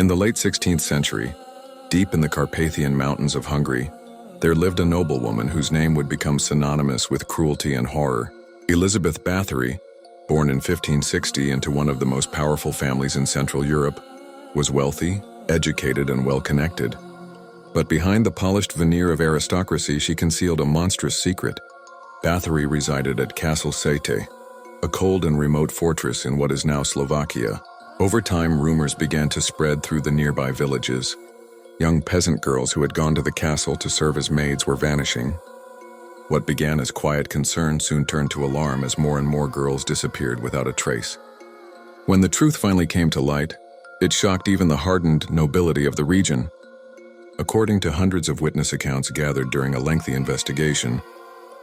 In the late 16th century, deep in the Carpathian Mountains of Hungary, there lived a noblewoman whose name would become synonymous with cruelty and horror. Elizabeth Báthory, born in 1560 into one of the most powerful families in Central Europe, was wealthy, educated, and well-connected. But behind the polished veneer of aristocracy, she concealed a monstrous secret. Báthory resided at Castle Sete, a cold and remote fortress in what is now Slovakia. Over time, rumors began to spread through the nearby villages. Young peasant girls who had gone to the castle to serve as maids were vanishing. What began as quiet concern soon turned to alarm as more and more girls disappeared without a trace. When the truth finally came to light, it shocked even the hardened nobility of the region. According to hundreds of witness accounts gathered during a lengthy investigation,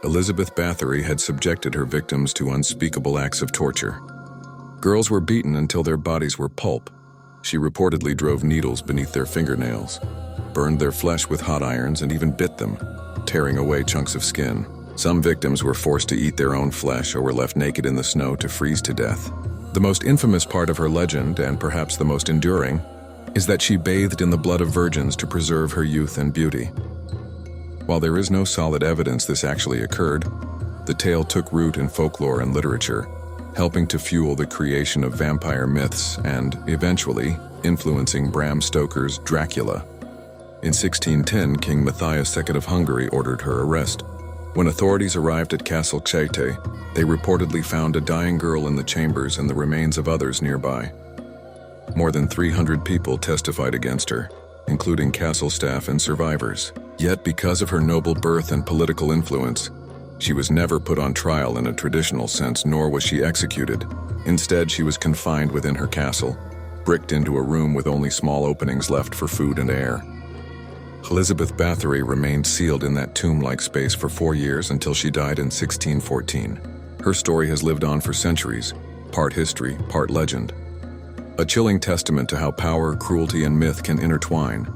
Elizabeth Báthory had subjected her victims to unspeakable acts of torture. Girls were beaten until their bodies were pulp. She reportedly drove needles beneath their fingernails, burned their flesh with hot irons, and even bit them, tearing away chunks of skin. Some victims were forced to eat their own flesh or were left naked in the snow to freeze to death. The most infamous part of her legend, and perhaps the most enduring, is that she bathed in the blood of virgins to preserve her youth and beauty. While there is no solid evidence this actually occurred, the tale took root in folklore and literature, helping to fuel the creation of vampire myths and, eventually, influencing Bram Stoker's Dracula. In 1610, King Matthias II of Hungary ordered her arrest. When authorities arrived at Castle Sete, they reportedly found a dying girl in the chambers and the remains of others nearby. More than 300 people testified against her, including castle staff and survivors. Yet, because of her noble birth and political influence, she was never put on trial in a traditional sense, nor was she executed. Instead, she was confined within her castle, bricked into a room with only small openings left for food and air. Elizabeth Báthory remained sealed in that tomb-like space for 4 years until she died in 1614. Her story has lived on for centuries, part history, part legend. A chilling testament to how power, cruelty, and myth can intertwine,